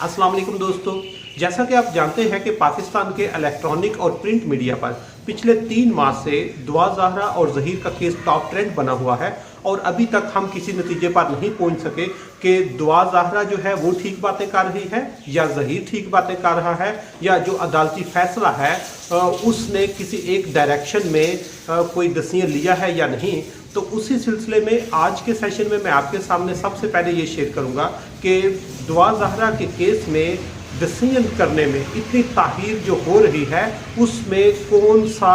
अस्सलाम वालेकुम दोस्तों, जैसा कि आप जानते हैं कि पाकिस्तान के इलेक्ट्रॉनिक और प्रिंट मीडिया पर पिछले 3 माह से दुआ ज़हरा और ज़हीर का केस टॉप ट्रेंड बना हुआ है और अभी तक हम किसी नतीजे पर नहीं पहुंच सके कि दुआ ज़हरा जो है वो ठीक बातें कर रही है या ज़हीर ठीक बातें कर रहा है या जो अदालती फैसला है उसने किसी एक डायरेक्शन में कोई डिसीजन लिया है या नहीं। तो उसी सिलसिले में आज के सेशन में मैं आपके सामने सबसे पहले ये शेयर करूंगा कि दुआ ज़हरा के केस में डिसीजन करने में इतनी ताहीर जो हो रही है उसमें कौन सा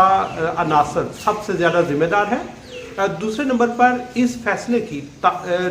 अनासर सबसे ज़्यादा जिम्मेदार है। दूसरे नंबर पर इस फैसले की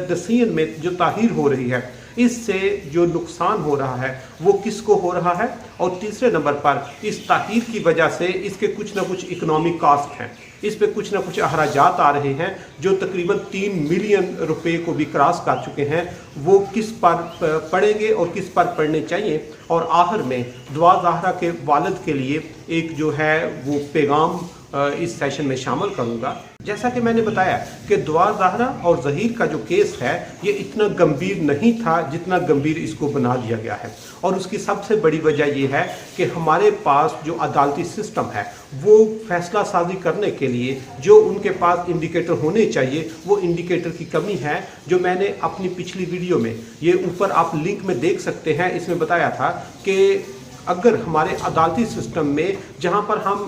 डिसीजन में जो ताहीर हो रही है इससे जो नुकसान हो रहा है वो किसको हो रहा है, और तीसरे नंबर पर इस ताहीर की वजह से इसके कुछ ना कुछ इकोनॉमिक कास्ट हैं, इस पे कुछ ना कुछ अखराजात आ रहे हैं जो तकरीबन 3 मिलियन रुपए को भी क्रॉस कर चुके हैं। वो किस पर पड़ेंगे और किस पर पड़ने चाहिए, और आखिर में दुआ ज़हरा के वालिद के लिए एक जो है वो पैगाम इस सेशन में शामिल करूंगा। जैसा कि मैंने बताया कि दुआ ज़हरा और ज़हीर का जो केस है ये इतना गंभीर नहीं था जितना गंभीर इसको बना दिया गया है, और उसकी सबसे बड़ी वजह ये है कि हमारे पास जो अदालती सिस्टम है वो फैसला साजी करने के लिए जो उनके पास इंडिकेटर होने चाहिए वो इंडिकेटर की कमी है। जो मैंने अपनी पिछली वीडियो में, ये ऊपर आप लिंक में देख सकते हैं, इसमें बताया था कि अगर हमारे अदालती सिस्टम में जहां पर हम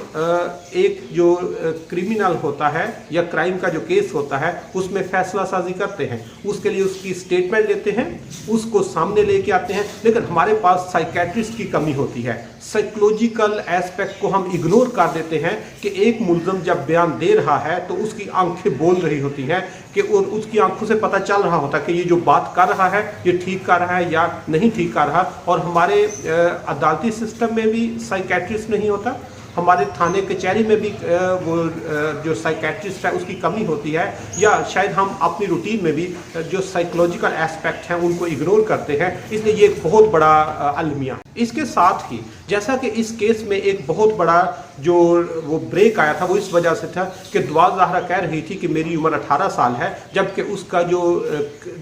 एक जो क्रिमिनल होता है या क्राइम का जो केस होता है उसमें फैसला साजी करते हैं, उसके लिए उसकी स्टेटमेंट लेते हैं, उसको सामने लेके आते हैं, लेकिन हमारे पास साइकेट्रिस्ट की कमी होती है। साइकोलॉजिकल एस्पेक्ट को हम इग्नोर कर देते हैं कि एक मुल्ज़िम जब बयान दे रहा है तो उसकी आंखें बोल रही होती हैं कि उसकी आंखों से पता चल रहा होता है कि ये जो बात कर रहा है ये ठीक कर रहा है या नहीं ठीक कर रहा। और हमारे अदालती सिस्टम में भी साइकेट्रिस्ट नहीं होता, हमारे थाने कचहरी में भी वो जो साइकेट्रिस्ट है उसकी कमी होती है, या शायद हम अपनी रूटीन में भी जो साइकोलॉजिकल एस्पेक्ट हैं उनको इग्नोर करते हैं। इसलिए ये एक बहुत बड़ा अलमिया। इसके साथ ही जैसा कि इस केस में एक बहुत बड़ा जो वो ब्रेक आया था वो इस वजह से था कि दुआ ज़हरा कह रही थी कि मेरी उम्र 18 साल है, जबकि उसका जो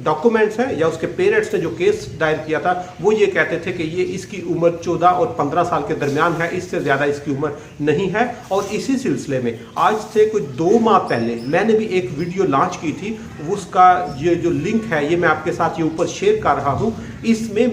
डॉक्यूमेंट्स है या उसके पेरेंट्स ने जो केस दायर किया था वो ये कहते थे कि ये इसकी उम्र 14 और 15 साल के दरमियान है, इससे ज़्यादा इसकी उम्र नहीं है। और इसी सिलसिले में आज से कुछ 2 माह पहले मैंने भी एक वीडियो लॉन्च की थी, उसका ये जो लिंक है ये मैं आपके साथ ये ऊपर शेयर कर रहा हूँ। इसमें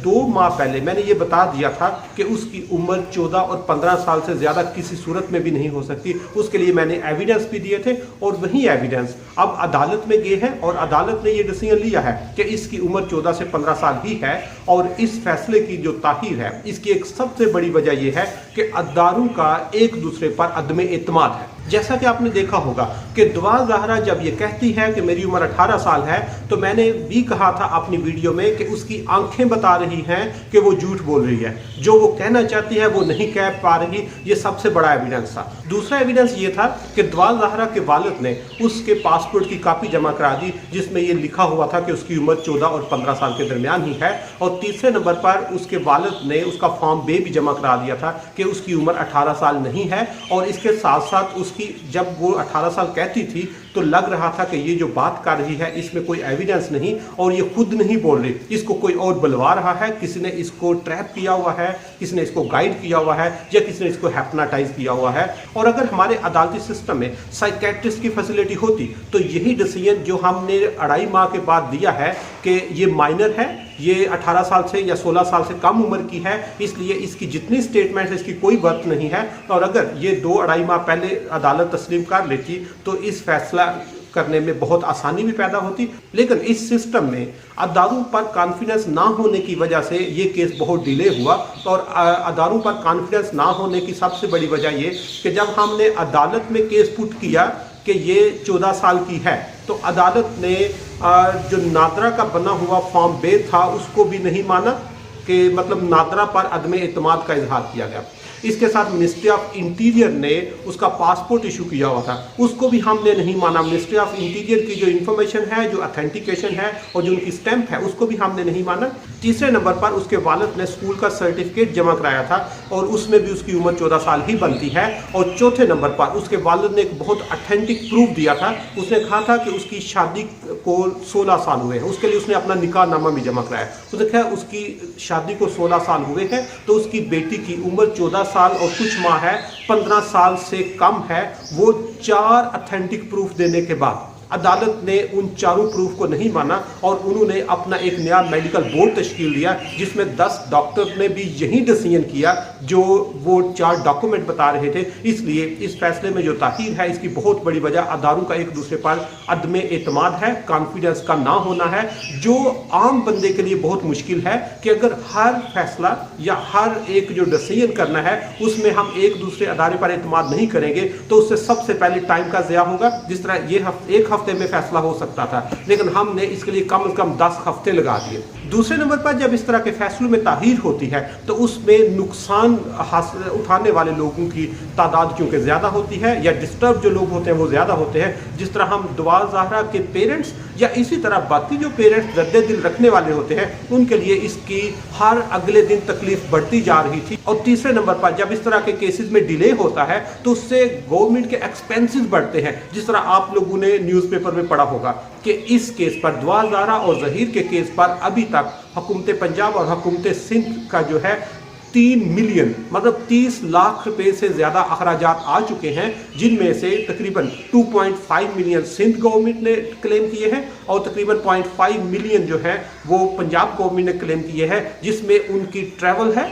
2 माह पहले मैंने ये बता दिया था कि उसकी उम्र 14 और 15 साल से ज़्यादा किसी सूरत में भी नहीं हो सकती। उसके लिए मैंने एविडेंस भी दिए थे, और वही एविडेंस अब अदालत में गए हैं और अदालत ने ये डिसीजन लिया है कि इसकी उम्र 14 से 15 साल ही है। और इस फैसले की जो ताहीर है इसकी एक सबसे बड़ी वजह यह है कि अदारों का एक दूसरे पर अदम एतमाद है। जैसा कि आपने देखा होगा कि दुआ ज़हरा जब ये कहती है कि मेरी उम्र 18 साल है तो मैंने भी कहा था अपनी वीडियो में कि उसकी आंखें बता रही हैं कि वो झूठ बोल रही है, जो वो कहना चाहती है वो नहीं कह पा रही। ये सबसे बड़ा एविडेंस था। दूसरा एविडेंस ये था कि दुआ ज़हरा के वालिद ने उसके पासपोर्ट की कॉपी जमा करा दी जिसमें ये लिखा हुआ था कि उसकी उम्र 14 और 15 साल के दरमियान ही है। और तीसरे नंबर पर उसके वालिद ने उसका फॉर्म बे भी जमा करा दिया था कि उसकी उम्र 18 साल नहीं है। और इसके साथ साथ उसकी जब वो 18 साल कहती थी तो लग रहा था कि ये जो बात कर रही है इसमें कोई एविडेंस नहीं, और ये खुद नहीं बोल रही, इसको कोई और बुलवा रहा है, किसी ने इसको ट्रैप किया हुआ है, किसी ने इसको गाइड किया हुआ है, या किसी ने इसको हैप्नाटाइज किया हुआ है। और अगर हमारे अदालती सिस्टम में साइकेट्रिस्ट की फैसिलिटी होती तो यही डिसीजन जो हमने 2.5 माह के बाद दिया है कि ये माइनर है, ये 18 साल से या 16 साल से कम उम्र की है, इसलिए इसकी जितनी स्टेटमेंट है इसकी कोई वर्थ नहीं है। और अगर ये 2-2.5 माह पहले अदालत तस्लीम कर लेती तो इस फैसला करने में बहुत आसानी भी पैदा होती। लेकिन इस सिस्टम में अदारों पर कॉन्फिडेंस ना होने की वजह से ये केस बहुत डिले हुआ। और अदारों पर कॉन्फिडेंस ना होने की सबसे बड़ी वजह ये कि जब हमने अदालत में केस पुट किया कि ये 14 साल की है तो अदालत ने जो नादरा का बना हुआ फॉर्म बे था उसको भी नहीं माना, कि मतलब नादरा पर अदम एतमाद का इजहार किया गया। اس کے ساتھ منسٹری آف انٹیریئر نے اس کا پاسپورٹ ایشو کیا ہوا تھا، اس کو بھی ہم نے نہیں مانا۔ منسٹری آف انٹیریئر کی جو انفارمیشن ہے، جو اتھینٹیکیشن ہے اور جو ان کی سٹیمپ ہے، اس کو بھی ہم نے نہیں مانا۔ تیسرے نمبر پر اس کے والد نے اسکول کا سرٹیفکیٹ جمع کرایا تھا اور اس میں بھی اس کی عمر 14 سال ہی بنتی ہے۔ اور چوتھے نمبر پر اس کے والد نے ایک بہت اتھینٹک پروف دیا تھا، اس نے کہا تھا کہ اس کی شادی کو 16 سال ہوئے ہیں، اس کے لیے اس نے اپنا نکاح نامہ بھی جمع کرایا۔ اس نے کہا اس کی شادی کو 16 سال ہوئے ہیں تو اس کی بیٹی کی عمر 14 سال اور کچھ ماہ ہے، 15 سال سے کم ہے۔ وہ 4 اتھینٹک پروف دینے کے بعد عدالت نے ان چاروں پروف کو نہیں مانا اور انہوں نے اپنا ایک نیا میڈیکل بورڈ تشکیل دیا، جس میں 10 ڈاکٹر نے بھی یہی ڈیسیژن کیا جو وہ 4 ڈاکومنٹ بتا رہے تھے۔ اس لیے اس فیصلے میں جو تاخیر ہے، اس کی بہت بڑی وجہ اداروں کا ایک دوسرے پر عدم اعتماد ہے، کانفیڈنس کا نہ ہونا ہے، جو عام بندے کے لیے بہت مشکل ہے کہ اگر ہر فیصلہ یا ہر ایک جو ڈیسیژن کرنا ہے اس میں ہم ایک دوسرے ادارے پر اعتماد نہیں کریں گے تو اس سے سب سے پہلے ٹائم کا ضیاع ہوگا۔ جس طرح یہ ایک ہفتے میں فیصلہ ہو سکتا تھا، لیکن ہم نے اس کے لیے کم از کم 10 ہفتے لگا دیے۔ دوسرے نمبر پر جب اس طرح کے فیصلوں میں تاخیر ہوتی ہے تو اس میں نقصان اٹھانے والے لوگوں کی تعداد کیونکہ زیادہ ہوتی ہے یا ڈسٹرب جو لوگ ہوتے ہیں وہ زیادہ ہوتے ہیں۔ جس طرح ہم دعا زہرا کے پیرنٹس یا اسی طرح باقی جو پیرنٹس درد دل رکھنے والے ہوتے ہیں، ان کے لیے اس کی ہر اگلے دن تکلیف بڑھتی جا رہی تھی۔ اور تیسرے نمبر پر جب اس طرح کے کیسز میں ڈیلے ہوتا ہے تو اس سے گورنمنٹ کے ایکسپینسز بڑھتے ہیں۔ جس طرح آپ لوگوں نے نیوز پیپر میں پڑھا ہوگا کہ اس کیس پر، دعا زہرا اور ظہیر کے کیس پر ابھی تک حکومت پنجاب اور حکومت سندھ کا جو ہے 3 ملین مطلب 30 لاکھ روپے سے زیادہ اخراجات آ چکے ہیں، جن میں سے تقریباً 2.5 ملین سندھ گورنمنٹ نے کلیم کیے ہیں اور تقریباً 0.5 ملین جو ہے وہ پنجاب گورنمنٹ نے کلیم کیے ہیں، جس میں ان کی ٹریول ہے،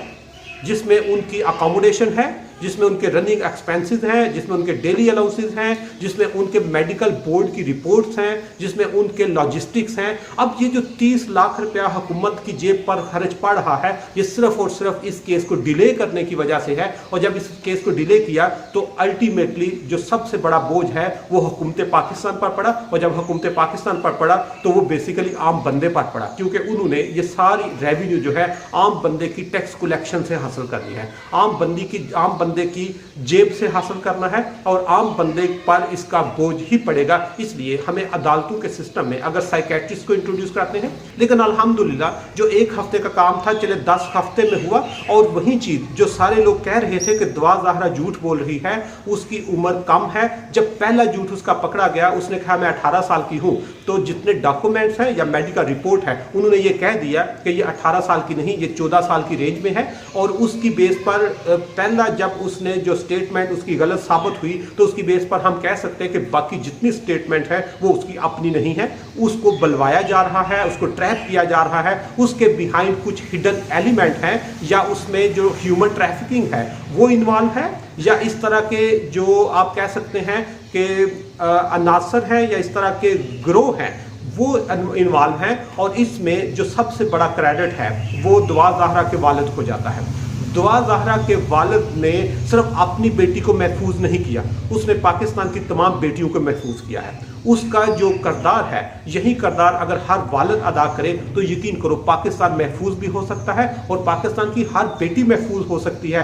جس میں ان کی اکاموڈیشن ہے، جس میں ان کے رننگ ایکسپینسز ہیں، جس میں ان کے ڈیلی الاؤنسز ہیں، جس میں ان کے میڈیکل بورڈ کی رپورٹس ہیں، جس میں ان کے لاجسٹکس ہیں۔ اب یہ جو 30 لاکھ روپیہ حکومت کی جیب پر خرچ پڑ رہا ہے، یہ صرف اور صرف اس کیس کو ڈیلے کرنے کی وجہ سے ہے۔ اور جب اس کیس کو ڈیلے کیا تو الٹیمیٹلی جو سب سے بڑا بوجھ ہے وہ حکومت پاکستان پر پڑا، اور جب حکومت پاکستان پر پڑا تو وہ بیسیکلی عام بندے پر پڑا، کیونکہ انہوں نے یہ ساری ریونیو جو ہے عام بندے کی ٹیکس کلیکشن سے حاصل کرنی ہے، عام بندے کی جیب سے حاصل کرنا ہے، اور عام بندے پر اس کا بوجھ ہی پڑے گا۔ اس لیے ہمیں عدالتوں کے سسٹم میں اگر سائیکیٹرسٹ کو انٹروڈیوس کرتے ہیں، لیکن الحمدللہ جو 1 ہفتے کا کام تھا چلے 10 ہفتے میں ہوا۔ اور وہی چیز جو سارے لوگ کہہ رہے تھے کہ دعا زہرا جھوٹ بول رہی ہے، اس کی عمر کم ہے، جب پہلا جھوٹ اس کا پکڑا گیا، اس نے کہا میں 18 سال کی ہوں، تو جتنے ڈاکومنٹس ہیں یا میڈیکل رپورٹ ہے انہوں نے یہ کہہ دیا کہ یہ 18 سال کی نہیں، یہ 14 سال کی رینج میں ہے۔ اور اس کی بیس پر پہلا جب اس نے جو سٹیٹمنٹ اس کی غلط ثابت ہوئی تو اس کی بیس پر ہم کہہ سکتے ہیں کہ باقی جتنی سٹیٹمنٹ ہے وہ اس کی اپنی نہیں ہے، اس کو بلوایا جا رہا ہے، اس کو ٹریپ کیا جا رہا ہے، اس کے بیہائنڈ کچھ ہڈن ایلیمنٹ ہیں، یا اس میں جو ہیومن ٹریفکنگ ہے وہ انوالو ہے، یا اس طرح کے جو آپ کہہ سکتے ہیں کہ عناصر ہیں یا اس طرح کے گروہ ہیں وہ انوالو ہیں۔ اور اس میں جو سب سے بڑا کریڈٹ ہے وہ دعا زہرا کے والد کو جاتا ہے۔ دعا زہرا کے والد نے صرف اپنی بیٹی کو محفوظ نہیں کیا، اس نے پاکستان کی تمام بیٹیوں کو محفوظ کیا ہے۔ اس کا جو کردار ہے، یہی کردار اگر ہر والد ادا کرے تو یقین کرو پاکستان محفوظ بھی ہو سکتا ہے اور پاکستان کی ہر بیٹی محفوظ ہو سکتی ہے۔